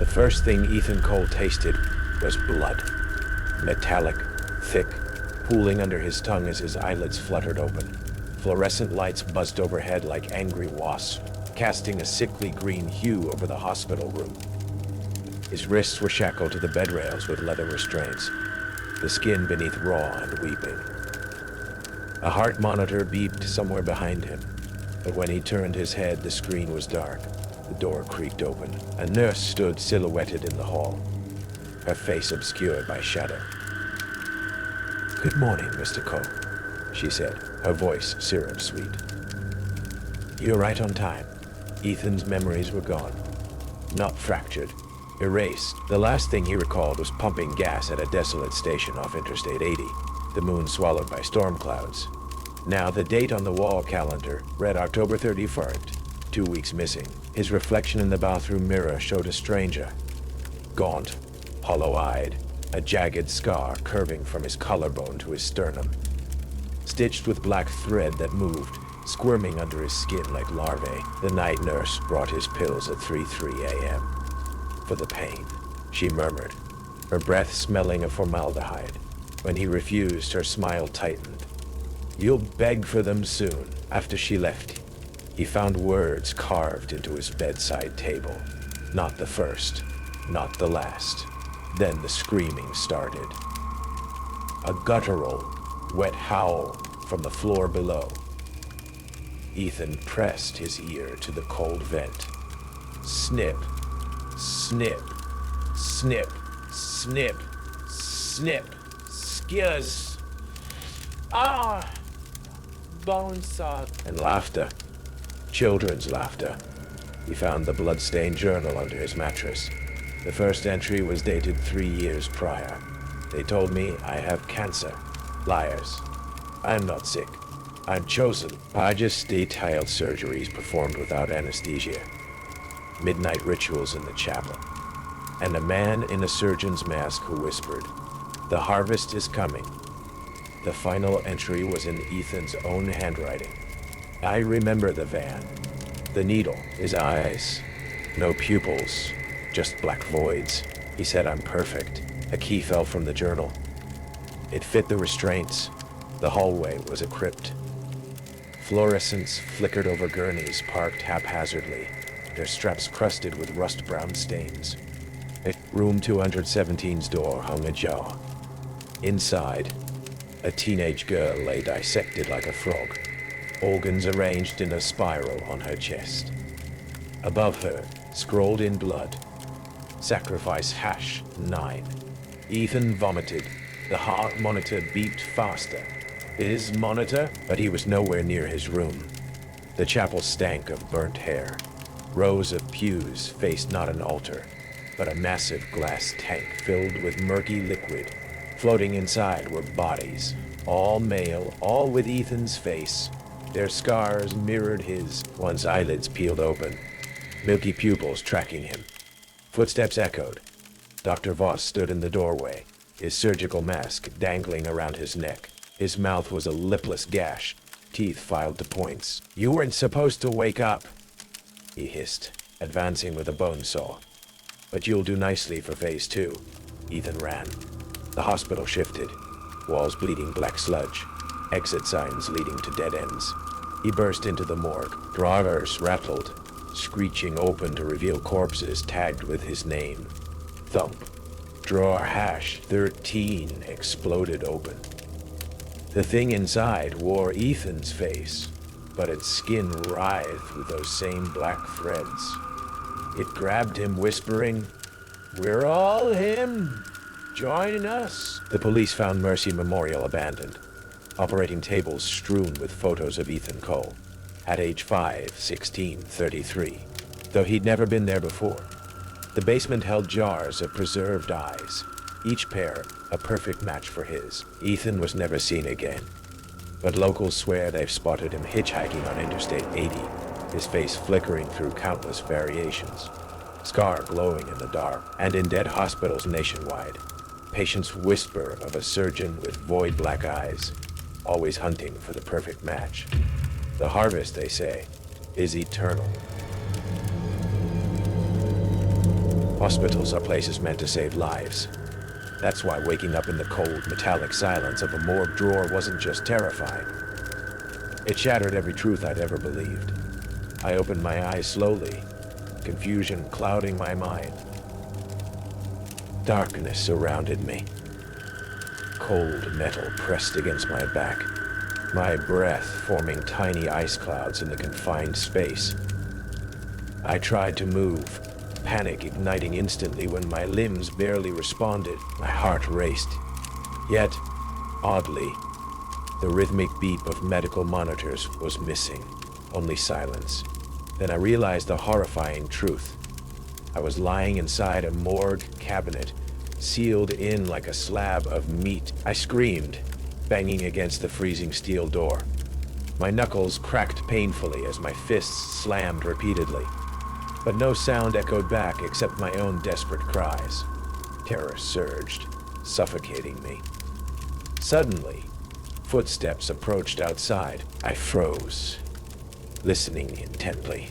The first thing Ethan Cole tasted was blood. Metallic, thick, pooling under his tongue as his eyelids fluttered open. Fluorescent lights buzzed overhead like angry wasps, casting a sickly green hue over the hospital room. His wrists were shackled to the bed rails with leather restraints, the skin beneath raw and weeping. A heart monitor beeped somewhere behind him, but when he turned his head, the screen was dark. The door creaked open. A nurse stood silhouetted in the hall, her face obscured by shadow. "Good morning, Mr. Cole," she said, her voice syrup-sweet. "You're right on time." Ethan's memories were gone. Not fractured, erased. The last thing he recalled was pumping gas at a desolate station off Interstate 80, the moon swallowed by storm clouds. Now the date on the wall calendar read October 31st, 2 weeks missing. His reflection in the bathroom mirror showed a stranger. Gaunt, hollow-eyed, a jagged scar curving from his collarbone to his sternum. Stitched with black thread that moved, squirming under his skin like larvae, the night nurse brought his pills at 3:03 a.m. For the pain, she murmured, her breath smelling of formaldehyde. When he refused, her smile tightened. "You'll beg for them soon." After she left, he found words carved into his bedside table. Not the first, not the last. Then the screaming started. A guttural, wet howl from the floor below. Ethan pressed his ear to the cold vent. Snip, snip, snip, snip, snip, skewers. Ah! Bone saw. And laughter. Children's laughter. He found the blood-stained journal under his mattress. The first entry was dated 3 years prior. "They told me I have cancer." Liars. I'm not sick. I'm chosen. Pagis detailed surgeries performed without anesthesia. Midnight rituals in the chapel. And a man in a surgeon's mask who whispered, "The harvest is coming." The final entry was in Ethan's own handwriting. I remember the van, the needle, his eyes, no pupils, just black voids. He said I'm perfect. A key fell from the journal. It fit the restraints. The hallway was a crypt. Fluorescents flickered over gurneys parked haphazardly, their straps crusted with rust-brown stains. Room 217's door hung ajar. Inside, a teenage girl lay dissected like a frog, organs arranged in a spiral on her chest. Above her, scrolled in blood, "Sacrifice #9. Ethan vomited. The heart monitor beeped faster. His monitor, but he was nowhere near his room. The chapel stank of burnt hair. Rows of pews faced not an altar, but a massive glass tank filled with murky liquid. Floating inside were bodies, all male, all with Ethan's face. Their scars mirrored his, one's eyelids peeled open, milky pupils tracking him. Footsteps echoed. Dr. Voss stood in the doorway, his surgical mask dangling around his neck. His mouth was a lipless gash, teeth filed to points. "You weren't supposed to wake up," he hissed, advancing with a bone saw. "But you'll do nicely for phase 2. Ethan ran. The hospital shifted, walls bleeding black sludge, exit signs leading to dead ends. He burst into the morgue. Drawers rattled, screeching open to reveal corpses tagged with his name. Thump. Drawer #13 exploded open. The thing inside wore Ethan's face, but its skin writhed with those same black threads. It grabbed him, whispering, "We're all him. Join us." The police found Mercy Memorial abandoned, operating tables strewn with photos of Ethan Cole, at age 5, 16, 33, though he'd never been there before. The basement held jars of preserved eyes, each pair a perfect match for his. Ethan was never seen again, but locals swear they've spotted him hitchhiking on Interstate 80, his face flickering through countless variations, scar glowing in the dark. And in dead hospitals nationwide, patients whisper of a surgeon with void black eyes, always hunting for the perfect match. The harvest, they say, is eternal. Hospitals are places meant to save lives. That's why waking up in the cold, metallic silence of a morgue drawer wasn't just terrifying. It shattered every truth I'd ever believed. I opened my eyes slowly, confusion clouding my mind. Darkness surrounded me. Cold metal pressed against my back, my breath forming tiny ice clouds in the confined space. I tried to move, panic igniting instantly when my limbs barely responded. My heart raced. Yet, oddly, the rhythmic beep of medical monitors was missing, only silence. Then I realized the horrifying truth. I was lying inside a morgue cabinet, sealed in like a slab of meat. I screamed, banging against the freezing steel door. My knuckles cracked painfully as my fists slammed repeatedly. But no sound echoed back except my own desperate cries. Terror surged, suffocating me. Suddenly, footsteps approached outside. I froze, listening intently.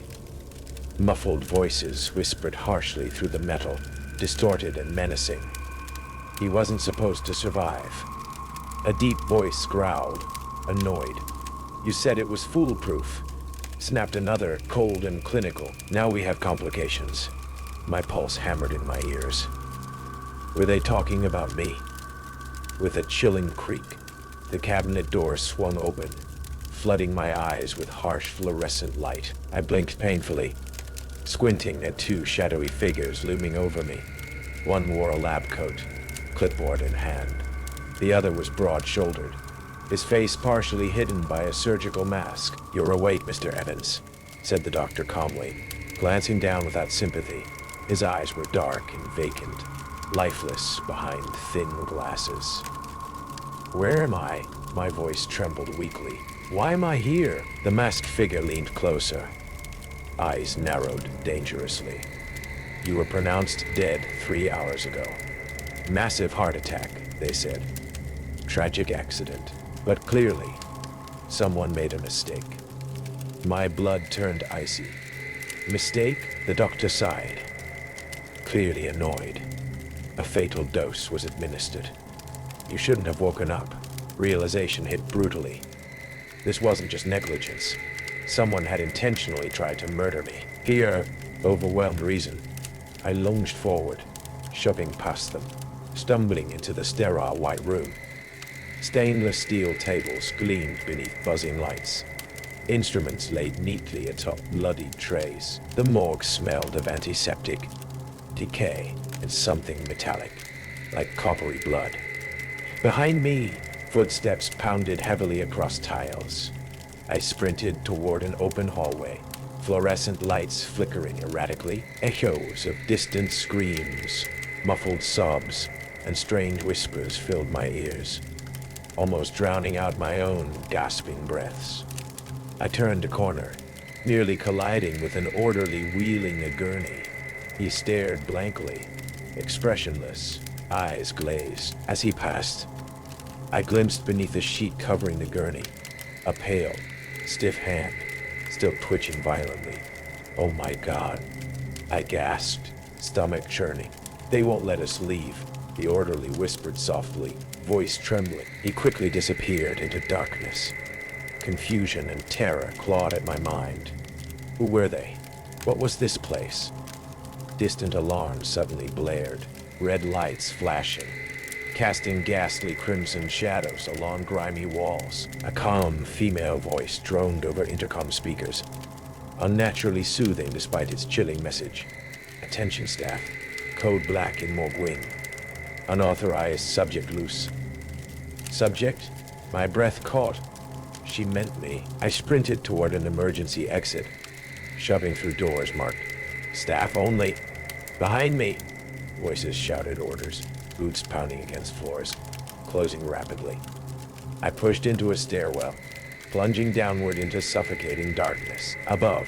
Muffled voices whispered harshly through the metal, distorted and menacing. He wasn't supposed to survive. A deep voice growled, annoyed. You said it was foolproof. Snapped another, cold and clinical. Now we have complications. My pulse hammered in my ears. Were they talking about me? With a chilling creak, the cabinet door swung open, flooding my eyes with harsh fluorescent light. I blinked painfully, squinting at two shadowy figures looming over me. One wore a lab coat, clipboard in hand. The other was broad-shouldered, his face partially hidden by a surgical mask. You're awake, Mr. Evans, said the doctor calmly, glancing down without sympathy. His eyes were dark and vacant, lifeless behind thin glasses. Where am I? My voice trembled weakly. Why am I here? The masked figure leaned closer, eyes narrowed dangerously. You were pronounced dead 3 hours ago. Massive heart attack, they said. Tragic accident. But clearly, someone made a mistake. My blood turned icy. Mistake? The doctor sighed, clearly annoyed. A fatal dose was administered. You shouldn't have woken up. Realization hit brutally. This wasn't just negligence. Someone had intentionally tried to murder me. Fear overwhelmed reason. I lunged forward, shoving past them, stumbling into the sterile white room. Stainless steel tables gleamed beneath buzzing lights. Instruments laid neatly atop bloodied trays. The morgue smelled of antiseptic, decay, and something metallic, like coppery blood. Behind me, footsteps pounded heavily across tiles. I sprinted toward an open hallway, fluorescent lights flickering erratically, echoes of distant screams, muffled sobs, and strained whispers filled my ears, almost drowning out my own gasping breaths. I turned a corner, nearly colliding with an orderly wheeling a gurney. He stared blankly, expressionless, eyes glazed. As he passed, I glimpsed beneath the sheet covering the gurney, a pale, stiff hand, still twitching violently. Oh my God, I gasped, stomach churning. They won't let us leave, the orderly whispered softly, voice trembling. He quickly disappeared into darkness. Confusion and terror clawed at my mind. Who were they? What was this place? Distant alarms suddenly blared, red lights flashing, casting ghastly crimson shadows along grimy walls. A calm female voice droned over intercom speakers, unnaturally soothing despite its chilling message. Attention staff, code black in morgue wing. Unauthorized subject loose. Subject? My breath caught. She meant me. I sprinted toward an emergency exit, shoving through doors marked staff only. Behind me! Voices shouted orders, boots pounding against floors, closing rapidly. I pushed into a stairwell, plunging downward into suffocating darkness. Above,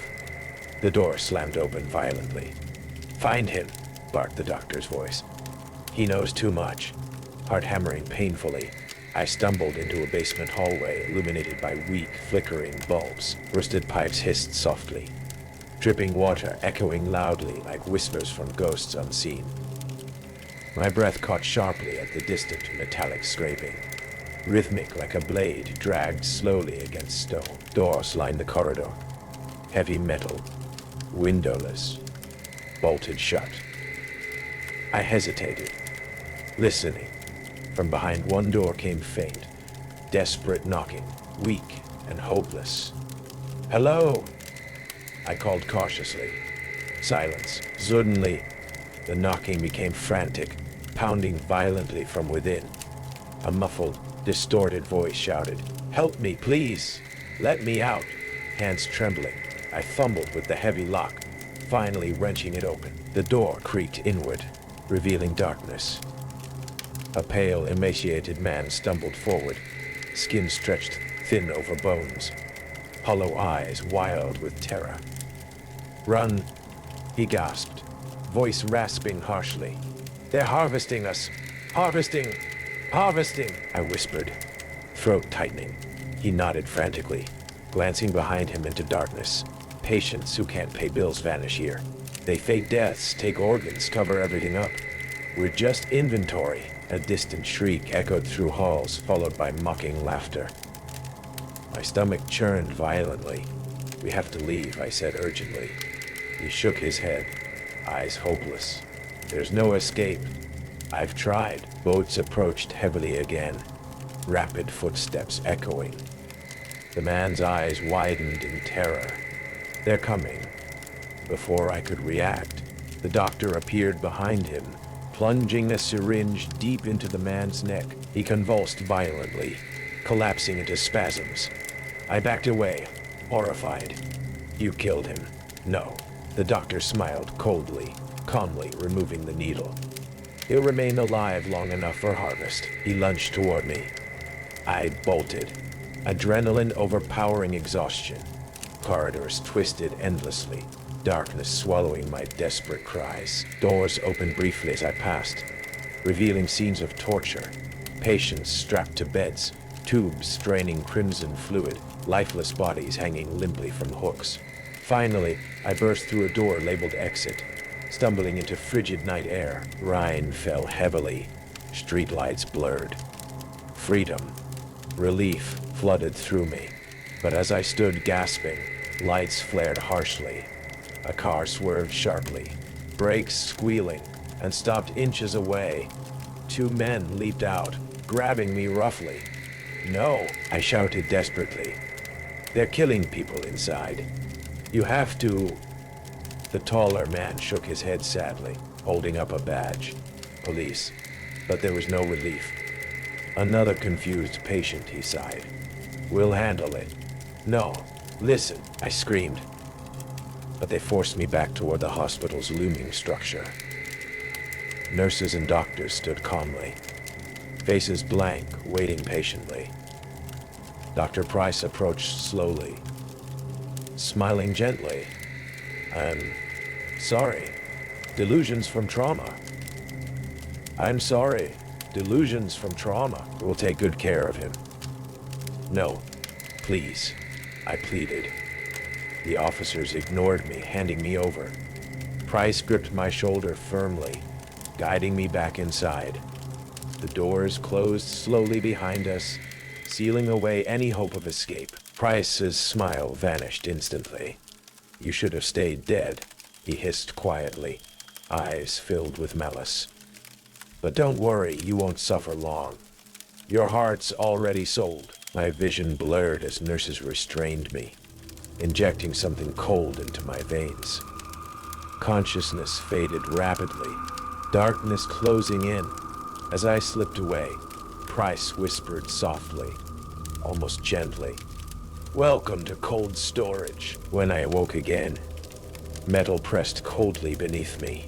the door slammed open violently. Find him, barked the doctor's voice. He knows too much. Heart hammering painfully, I stumbled into a basement hallway illuminated by weak, flickering bulbs. Rusted pipes hissed softly, dripping water echoing loudly like whispers from ghosts unseen. My breath caught sharply at the distant metallic scraping, rhythmic like a blade dragged slowly against stone. Doors lined the corridor, heavy metal, windowless, bolted shut. I hesitated, listening. From behind one door came faint, desperate knocking, weak and hopeless. "Hello!" I called cautiously. Silence. Suddenly, the knocking became frantic, pounding violently from within. A muffled, distorted voice shouted, "Help me, please! Let me out!" Hands trembling, I fumbled with the heavy lock, finally wrenching it open. The door creaked inward, revealing darkness. A pale, emaciated man stumbled forward, skin stretched thin over bones, hollow eyes wild with terror. "Run," he gasped, voice rasping harshly. "They're harvesting us! Harvesting! Harvesting!" I whispered, throat tightening. He nodded frantically, glancing behind him into darkness. "Patients who can't pay bills vanish here. They fake deaths, take organs, cover everything up. We're just inventory." A distant shriek echoed through halls, followed by mocking laughter. My stomach churned violently. "We have to leave," I said urgently. He shook his head, eyes hopeless. "There's no escape. I've tried." Boats approached heavily again, rapid footsteps echoing. The man's eyes widened in terror. "They're coming." Before I could react, the doctor appeared behind him, plunging a syringe deep into the man's neck. He convulsed violently, collapsing into spasms. I backed away, horrified. "You killed him." "No." The doctor smiled coldly, calmly removing the needle. "He'll remain alive long enough for harvest." He lunged toward me. I bolted, adrenaline overpowering exhaustion. Corridors twisted endlessly, darkness swallowing my desperate cries. Doors opened briefly as I passed, revealing scenes of torture. Patients strapped to beds, tubes straining crimson fluid, lifeless bodies hanging limply from hooks. Finally, I burst through a door labeled exit, stumbling into frigid night air. Rain fell heavily, streetlights blurred. Freedom, relief flooded through me. But as I stood gasping, lights flared harshly. A car swerved sharply, brakes squealing, and stopped inches away. Two men leaped out, grabbing me roughly. "No," I shouted desperately. "They're killing people inside. You have to." The taller man shook his head sadly, holding up a badge. "Police." But there was no relief. "Another confused patient," he sighed. "We'll handle it." "No, listen," I screamed. But they forced me back toward the hospital's looming structure. Nurses and doctors stood calmly, faces blank, waiting patiently. Dr. Price approached slowly, smiling gently. "I'm sorry. Delusions from trauma." "I'm sorry. Delusions from trauma. We'll take good care of him." "No, please," I pleaded. The officers ignored me, handing me over. Price gripped my shoulder firmly, guiding me back inside. The doors closed slowly behind us, sealing away any hope of escape. Price's smile vanished instantly. "You should have stayed dead," he hissed quietly, eyes filled with malice. "But don't worry, you won't suffer long. Your heart's already sold." My vision blurred as nurses restrained me, injecting something cold into my veins. Consciousness faded rapidly, darkness closing in. As I slipped away, Price whispered softly, almost gently, "Welcome to cold storage." When I awoke again, metal pressed coldly beneath me,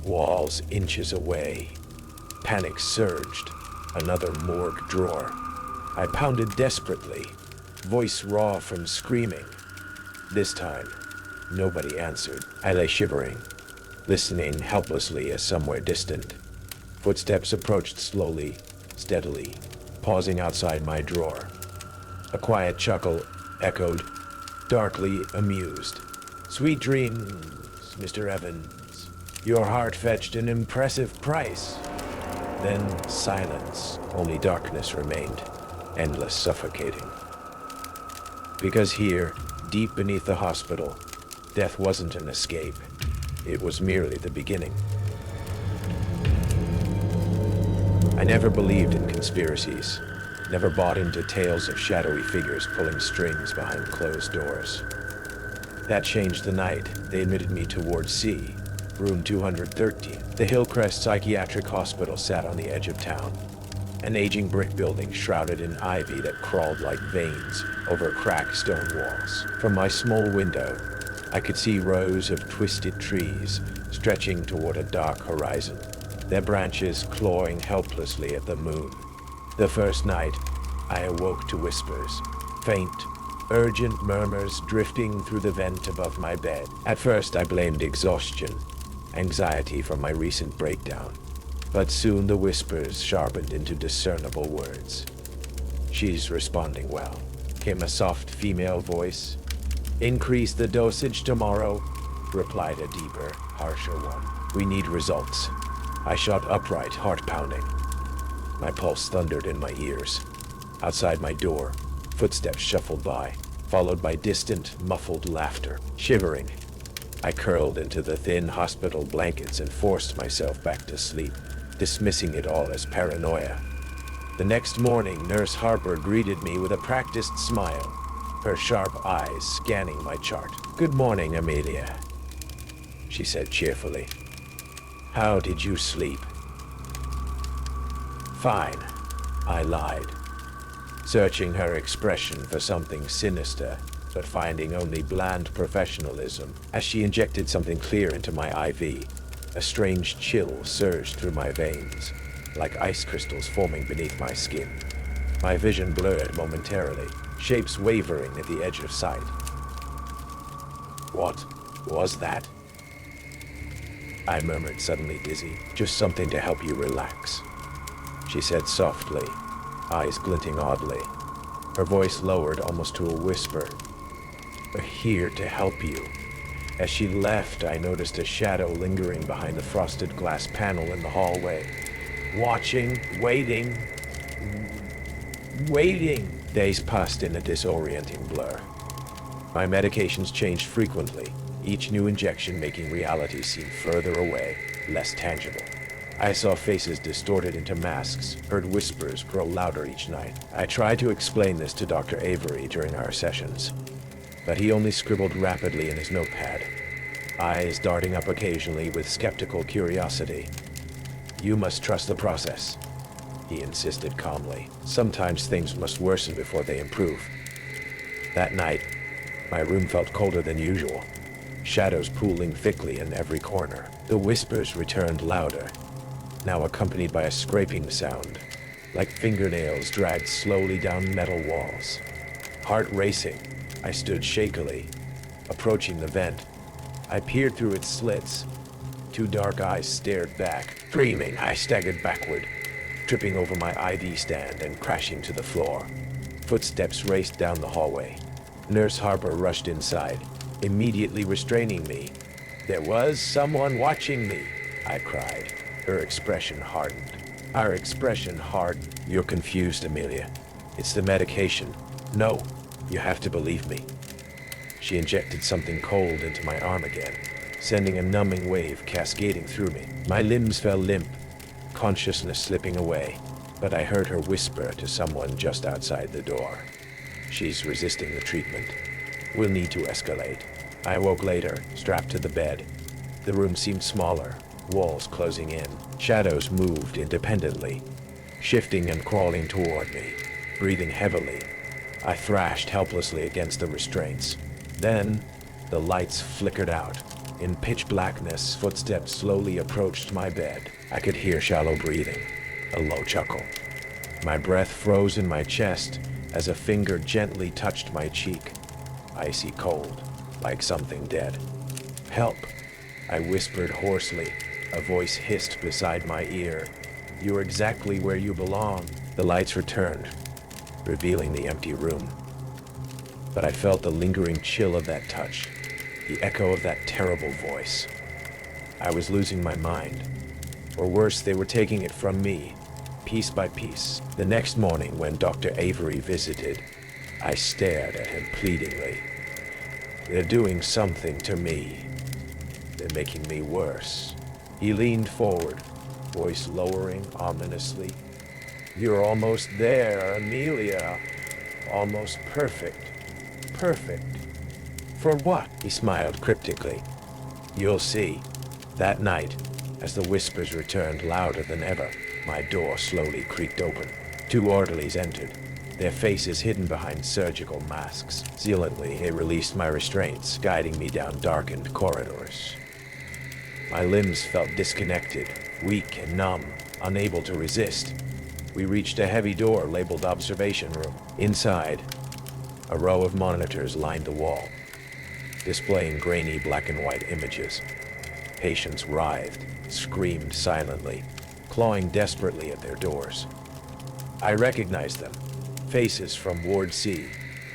walls inches away. Panic surged, another morgue drawer. I pounded desperately, voice raw from screaming. This time, nobody answered. I lay shivering, listening helplessly as somewhere distant. Footsteps approached slowly, steadily, pausing outside my drawer. A quiet chuckle echoed, darkly amused. Sweet dreams, Mr. Evans. Your heart fetched an impressive price. Then silence, only darkness remained, endless, suffocating. Because here, deep beneath the hospital, death wasn't an escape. It was merely the beginning. I never believed in conspiracies, never bought into tales of shadowy figures pulling strings behind closed doors. That changed the night they admitted me to Ward C, room 213. The Hillcrest Psychiatric Hospital sat on the edge of town, an aging brick building shrouded in ivy that crawled like veins over cracked stone walls. From my small window, I could see rows of twisted trees stretching toward a dark horizon, their branches clawing helplessly at the moon. The first night, I awoke to whispers, faint, urgent murmurs drifting through the vent above my bed. At first, I blamed exhaustion, anxiety from my recent breakdown, but soon the whispers sharpened into discernible words. "She's responding well," came a soft female voice. "Increase the dosage tomorrow," replied a deeper, harsher one. "We need results." I shot upright, heart pounding. My pulse thundered in my ears. Outside my door, footsteps shuffled by, followed by distant, muffled laughter. Shivering, I curled into the thin hospital blankets and forced myself back to sleep, dismissing it all as paranoia. The next morning, Nurse Harper greeted me with a practiced smile, her sharp eyes scanning my chart. "Good morning, Amelia," she said cheerfully. "How did you sleep?" "Fine," I lied, searching her expression for something sinister, but finding only bland professionalism. As she injected something clear into my IV, a strange chill surged through my veins, like ice crystals forming beneath my skin. My vision blurred momentarily, shapes wavering at the edge of sight. "What was that?" I murmured, suddenly dizzy. "Just something to help you relax," she said softly, eyes glinting oddly. Her voice lowered almost to a whisper. "We're here to help you." As she left, I noticed a shadow lingering behind the frosted glass panel in the hallway. Watching, waiting. Days passed in a disorienting blur. My medications changed frequently, each new injection making reality seem further away, less tangible. I saw faces distorted into masks, heard whispers grow louder each night. I tried to explain this to Dr. Avery during our sessions, but he only scribbled rapidly in his notepad, eyes darting up occasionally with skeptical curiosity. "You must trust the process," he insisted calmly. "Sometimes things must worsen before they improve." That night, my room felt colder than usual, shadows pooling thickly in every corner. The whispers returned louder, now accompanied by a scraping sound, like fingernails dragged slowly down metal walls. Heart racing, I stood shakily, approaching the vent. I peered through its slits. Two dark eyes stared back. Screaming, I staggered backward, tripping over my IV stand and crashing to the floor. Footsteps raced down the hallway. Nurse Harper rushed inside, immediately restraining me. "There was someone watching me," I cried. Her expression hardened. Our expression hardened. "You're confused, Amelia. It's the medication. No, you have to believe me." She injected something cold into my arm again, sending a numbing wave cascading through me. My limbs fell limp, consciousness slipping away, but I heard her whisper to someone just outside the door. "She's resisting the treatment. We'll need to escalate." I awoke later, strapped to the bed. The room seemed smaller, walls closing in. Shadows moved independently, shifting and crawling toward me. Breathing heavily, I thrashed helplessly against the restraints. Then, the lights flickered out. In pitch blackness, footsteps slowly approached my bed. I could hear shallow breathing, a low chuckle. My breath froze in my chest as a finger gently touched my cheek, icy cold, like something dead. "Help," I whispered hoarsely. A voice hissed beside my ear. "You're exactly where you belong." The lights returned, revealing the empty room. But I felt the lingering chill of that touch, The echo of that terrible voice. I was losing my mind. Or worse, they were taking it from me, piece by piece. The next morning, when Dr. Avery visited, I stared at him pleadingly. They're doing something to me. They're making me worse. He leaned forward, voice lowering ominously. You're almost there, Amelia. Almost perfect. Perfect. For what? He smiled cryptically. You'll see. That night, as the whispers returned louder than ever, my door slowly creaked open. 2 orderlies entered, their faces hidden behind surgical masks. Silently, they released my restraints, guiding me down darkened corridors. My limbs felt disconnected, weak and numb, unable to resist. We reached a heavy door labeled observation room. Inside, a row of monitors lined the wall, displaying grainy black and white images. Patients writhed, screamed silently, clawing desperately at their doors. I recognized them, faces from Ward C,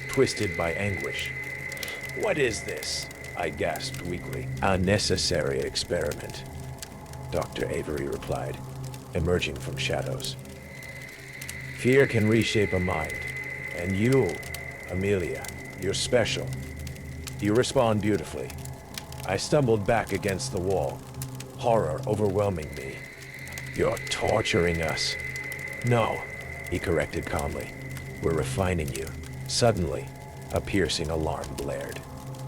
twisted by anguish. What is this? I gasped weakly. A necessary experiment, Dr. Avery replied, emerging from shadows. Fear can reshape a mind, and you, Amelia, you're special. You respond beautifully. I stumbled back against the wall, horror overwhelming me. You're torturing us. No, he corrected calmly. We're refining you. Suddenly, a piercing alarm blared.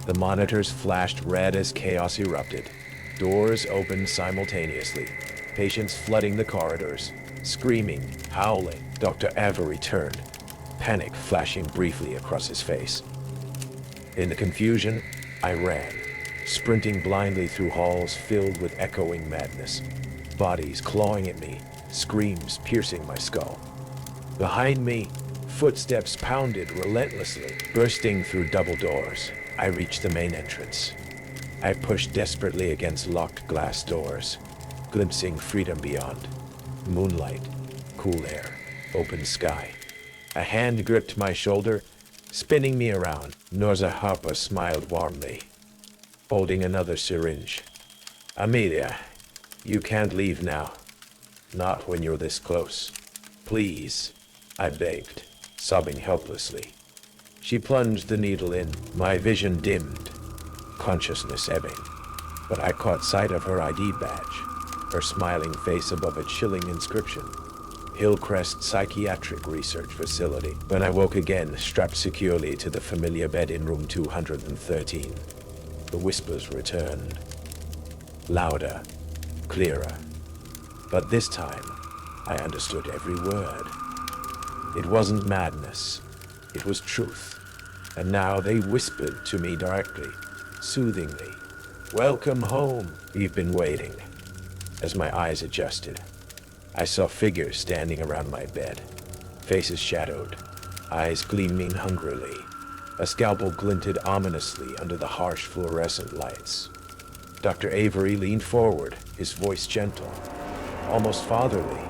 The monitors flashed red as chaos erupted. Doors opened simultaneously, patients flooding the corridors, screaming, howling. Dr. Avery turned, panic flashing briefly across his face. In the confusion, I ran, sprinting blindly through halls filled with echoing madness. Bodies clawing at me, screams piercing my skull. Behind me, footsteps pounded relentlessly, bursting through double doors. I reached the main entrance. I pushed desperately against locked glass doors, glimpsing freedom beyond. Moonlight, cool air, open sky. A hand gripped my shoulder, spinning me around. Norza Harper smiled warmly, holding another syringe. Amelia, you can't leave now. Not when you're this close. Please, I begged, sobbing helplessly. She plunged the needle in. My vision dimmed, consciousness ebbing. But I caught sight of her ID badge, her smiling face above a chilling inscription. Hillcrest Psychiatric Research Facility. When I woke again, strapped securely to the familiar bed in room 213, the whispers returned. Louder, clearer. But this time, I understood every word. It wasn't madness. It was truth. And now they whispered to me directly, soothingly. Welcome home. We've been waiting. As my eyes adjusted, I saw figures standing around my bed, faces shadowed, eyes gleaming hungrily. A scalpel glinted ominously under the harsh fluorescent lights. Dr. Avery leaned forward, his voice gentle, almost fatherly.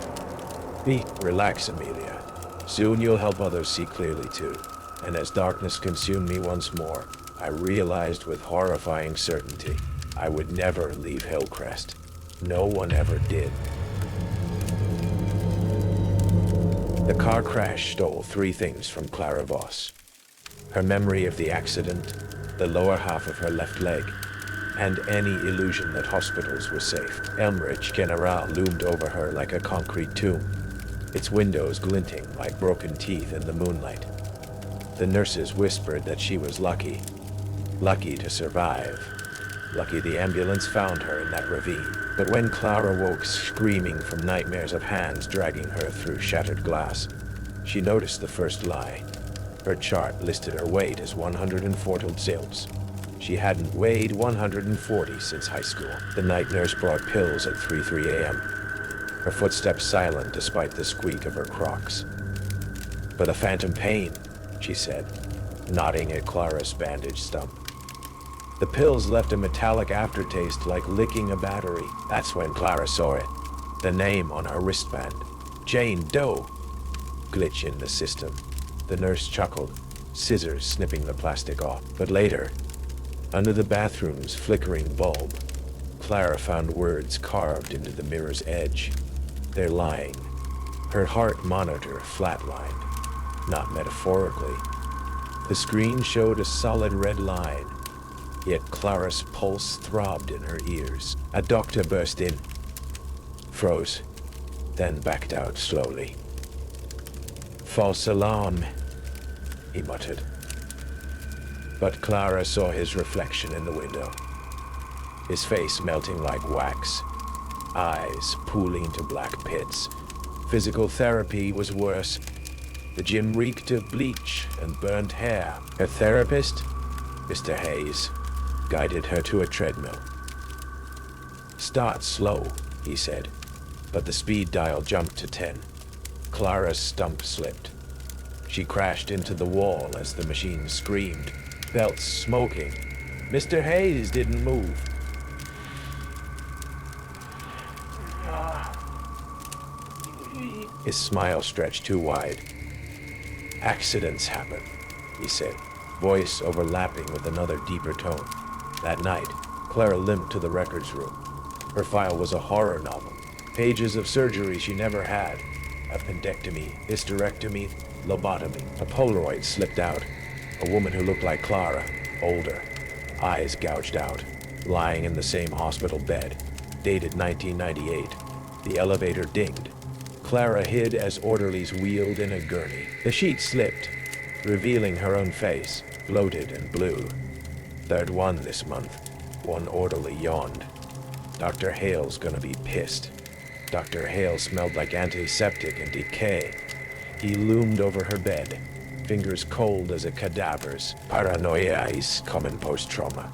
Relax, Amelia. Soon you'll help others see clearly too. And as darkness consumed me once more, I realized with horrifying certainty I would never leave Hillcrest. No one ever did. The car crash stole 3 things from Clara Voss. Her memory of the accident, the lower half of her left leg, and any illusion that hospitals were safe. Elmridge General loomed over her like a concrete tomb, its windows glinting like broken teeth in the moonlight. The nurses whispered that she was lucky to survive, lucky the ambulance found her in that ravine. But when Clara woke screaming from nightmares of hands dragging her through shattered glass, she noticed the first lie. Her chart listed her weight as 140 zilts. She hadn't weighed 140 since high school. The night nurse brought pills at 3 a.m., her footsteps silent despite the squeak of her Crocs. But a phantom pain, she said, nodding at Clara's bandaged stump. The pills left a metallic aftertaste like licking a battery. That's when Clara saw it. The name on her wristband. Jane Doe. Glitch in the system. The nurse chuckled, scissors snipping the plastic off. But later, Under the bathroom's flickering bulb, Clara found words carved into the mirror's edge. They're lying. Her heart monitor flatlined, not metaphorically. The screen showed a solid red line, yet Clara's pulse throbbed in her ears. A doctor burst in, froze, then backed out slowly. False alarm, he muttered. But Clara saw his reflection in the window, his face melting like wax, eyes pooling into black pits. Physical therapy was worse. The gym reeked of bleach and burnt hair. Her therapist, Mr. Hayes, guided her to a treadmill. Start slow, he said, but the speed dial jumped to 10. Clara's stump slipped. She crashed into the wall as the machine screamed, belts smoking. Mr. Hayes didn't move. His smile stretched too wide. Accidents happen, he said, voice overlapping with another deeper tone. That night, Clara limped to the records room. Her file was a horror novel. Pages of surgery she never had. Appendectomy, hysterectomy, lobotomy. A Polaroid slipped out. A woman who looked like Clara, older, eyes gouged out, lying in the same hospital bed. Dated 1998. The elevator dinged. Clara hid as orderlies wheeled in a gurney. The sheet slipped, revealing her own face, bloated and blue. Third one this month. One orderly yawned. Dr. Hale's gonna be pissed. Dr. Hale smelled like antiseptic and decay. He loomed over her bed, fingers cold as a cadaver's. Paranoia is common post-trauma,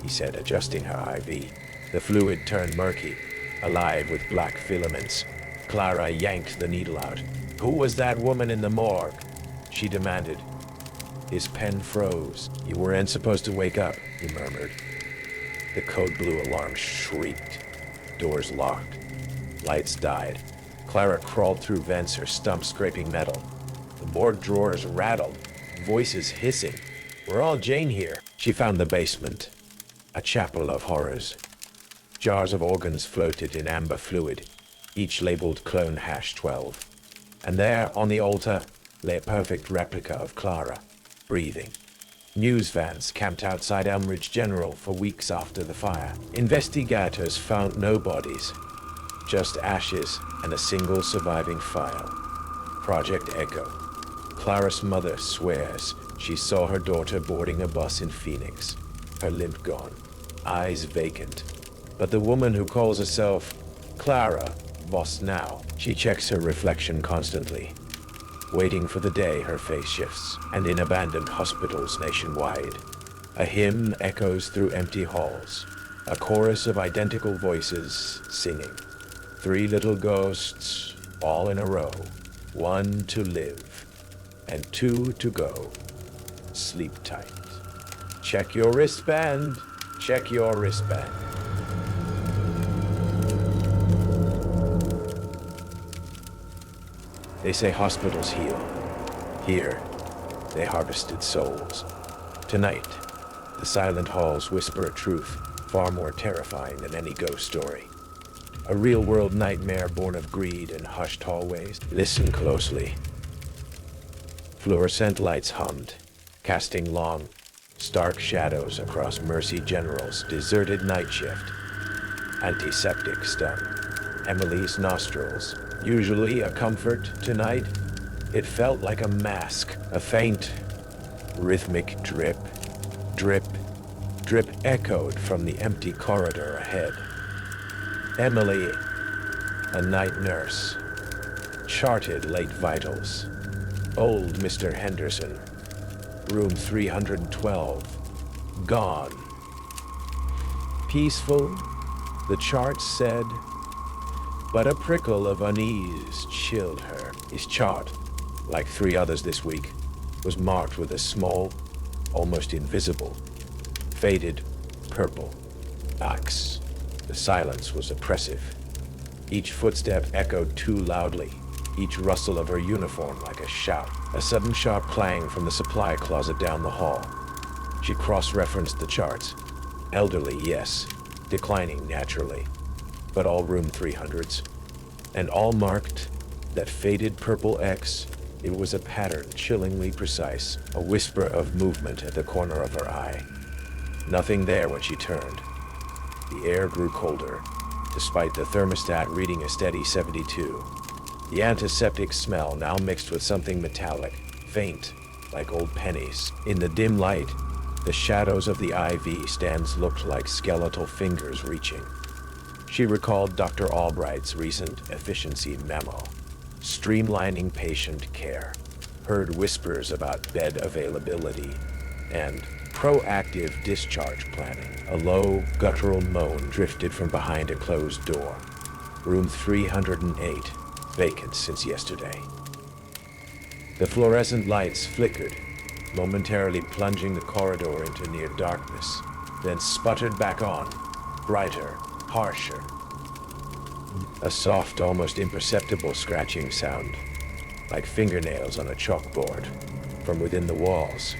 he said, adjusting her IV. The fluid turned murky, alive with black filaments. Clara yanked the needle out. Who was that woman in the morgue? She demanded. His pen froze. You weren't supposed to wake up, he murmured. The code blue alarm shrieked. Doors locked. Lights died. Clara crawled through vents, her stump scraping metal. The morgue drawers rattled, voices hissing. We're all Jane here. She found the basement, a chapel of horrors. Jars of organs floated in amber fluid, each labeled clone #12. And there, on the altar, lay a perfect replica of Clara, breathing. News vans camped outside Elmridge General for weeks after the fire. Investigators found no bodies, just ashes and a single surviving file. Project Echo. Clara's mother swears she saw her daughter boarding a bus in Phoenix, her limp gone, eyes vacant. But the woman who calls herself Clara Voss now, she checks her reflection constantly, waiting for the day her face shifts. And in abandoned hospitals nationwide, a hymn echoes through empty halls, a chorus of identical voices singing. 3 little ghosts, all in a row, 1 to live, and 2 to go. Sleep tight. Check your wristband. Check your wristband. They say hospitals heal. Here, they harvested souls. Tonight, the silent halls whisper a truth far more terrifying than any ghost story. A real-world nightmare born of greed and hushed hallways. Listen closely. Fluorescent lights hummed, casting long, stark shadows across Mercy General's deserted night shift. Antiseptic stung Emily's nostrils. Usually a comfort, tonight, it felt like a mask, a faint, rhythmic drip, drip, drip echoed from the empty corridor ahead. Emily, a night nurse, charted late vitals. Old Mr. Henderson, room 312, gone. Peaceful, the chart said, but a prickle of unease chilled her. His chart, like 3 others this week, was marked with a small, almost invisible, faded purple X. The silence was oppressive. Each footstep echoed too loudly, each rustle of her uniform like a shout. A sudden sharp clang from the supply closet down the hall. She cross-referenced the charts. Elderly, yes. Declining naturally. But all room 300s. And all marked that faded purple X. It was a pattern chillingly precise, a whisper of movement at the corner of her eye. Nothing there when she turned. The air grew colder, despite the thermostat reading a steady 72. The antiseptic smell now mixed with something metallic, faint, like old pennies. In the dim light, the shadows of the IV stands looked like skeletal fingers reaching. She recalled Dr. Albright's recent efficiency memo, streamlining patient care, heard whispers about bed availability, and proactive discharge planning. A low, guttural moan drifted from behind a closed door. Room 308, vacant since yesterday. The fluorescent lights flickered, momentarily plunging the corridor into near darkness, then sputtered back on, brighter, harsher. A soft, almost imperceptible scratching sound, like fingernails on a chalkboard, from within the walls.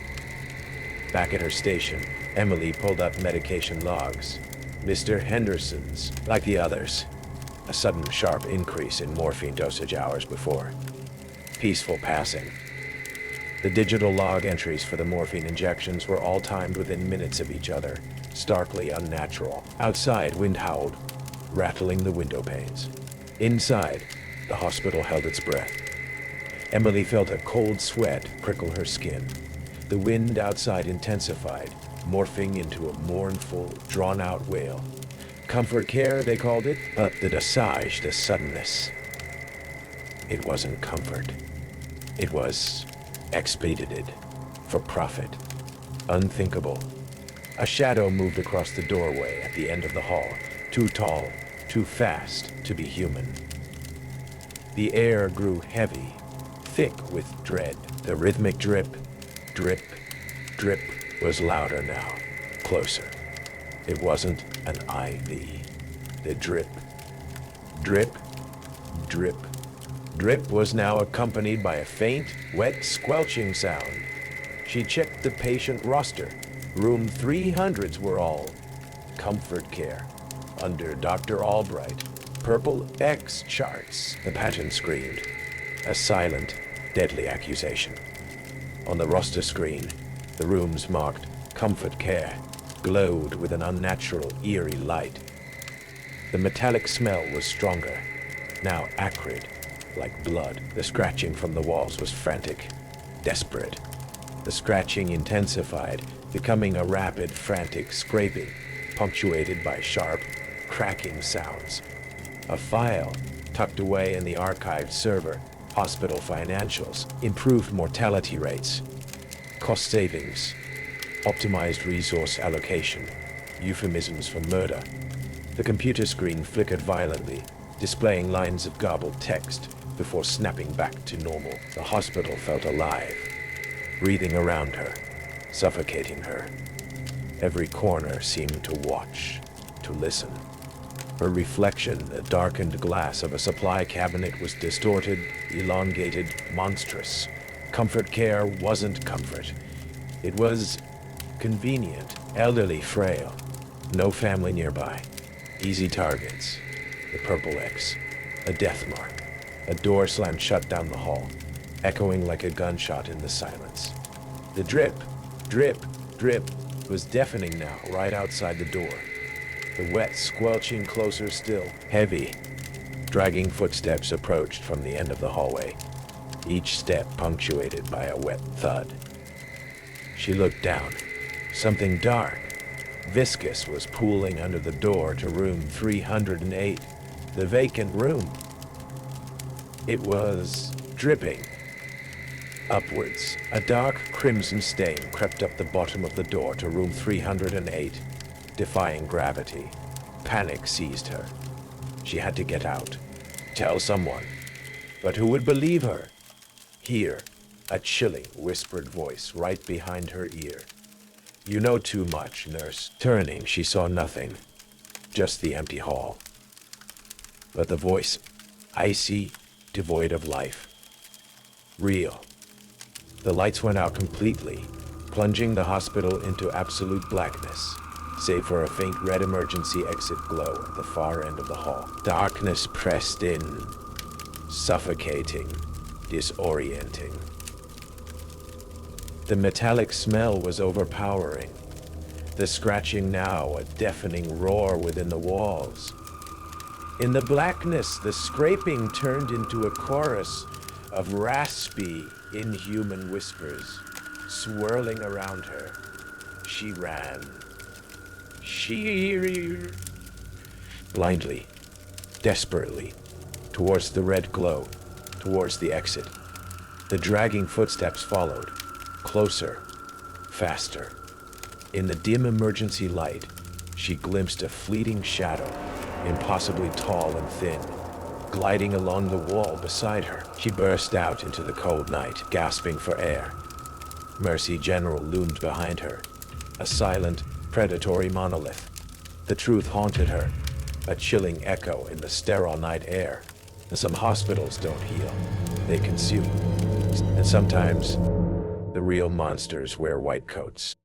Back at her station, Emily pulled up medication logs. Mr. Henderson's, like the others. A sudden, sharp increase in morphine dosage hours before. Peaceful passing. The digital log entries for the morphine injections were all timed within minutes of each other, starkly unnatural. Outside, wind howled, rattling the window panes. Inside, the hospital held its breath. Emily felt a cold sweat prickle her skin. The wind outside intensified, morphing into a mournful, drawn-out wail. Comfort care, they called it, but the dosage, the suddenness. It wasn't comfort. It was expedited, for profit, unthinkable. A shadow moved across the doorway at the end of the hall, too tall, too fast to be human. The air grew heavy, thick with dread. The rhythmic drip, drip, drip was louder now, closer. It wasn't an IV. The drip, drip, drip, drip was now accompanied by a faint, wet, squelching sound. She checked the patient roster. Room 300s were all comfort care, under Dr. Albright. Purple X charts, the pattern screamed. A silent, deadly accusation. On the roster screen, the rooms marked comfort care glowed with an unnatural, eerie light. The metallic smell was stronger, now acrid, like blood. The scratching from the walls was frantic, desperate. The scratching intensified, becoming a rapid, frantic scraping, punctuated by sharp, cracking sounds. A file, tucked away in the archived server, hospital financials, improved mortality rates, cost savings, optimized resource allocation, euphemisms for murder. The computer screen flickered violently, displaying lines of garbled text before snapping back to normal. The hospital felt alive, breathing around her, suffocating her. Every corner seemed to watch, to listen. Her reflection, the darkened glass of a supply cabinet, was distorted, elongated, monstrous. Comfort care wasn't comfort. It was convenient, elderly, frail. No family nearby. Easy targets. The purple X. A death mark. A door slammed shut down the hall, echoing like a gunshot in the silence. The drip, drip, drip was deafening now, right outside the door. The wet squelching closer still, heavy. Dragging footsteps approached from the end of the hallway, each step punctuated by a wet thud. She looked down. Something dark, viscous, was pooling under the door to room 308, the vacant room. It was dripping. Upwards, a dark crimson stain crept up the bottom of the door to room 308, defying gravity. Panic seized her. She had to get out. Tell someone. But who would believe her? Here, a chilling, whispered voice right behind her ear. You know too much, nurse. Turning, she saw nothing. Just the empty hall. But the voice, icy, devoid of life. Real. The lights went out completely, plunging the hospital into absolute blackness, save for a faint red emergency exit glow at the far end of the hall. Darkness pressed in, suffocating, disorienting. The metallic smell was overpowering, the scratching now a deafening roar within the walls. In the blackness, the scraping turned into a chorus of raspy, inhuman whispers, swirling around her. She ran. Blindly, desperately, towards the red glow, towards the exit. The dragging footsteps followed, closer, faster. In the dim emergency light, she glimpsed a fleeting shadow, impossibly tall and thin, gliding along the wall beside her. She burst out into the cold night, gasping for air. Elmridge General loomed behind her, a silent, predatory monolith. The truth haunted her, a chilling echo in the sterile night air. And some hospitals don't heal, they consume. And sometimes, the real monsters wear white coats.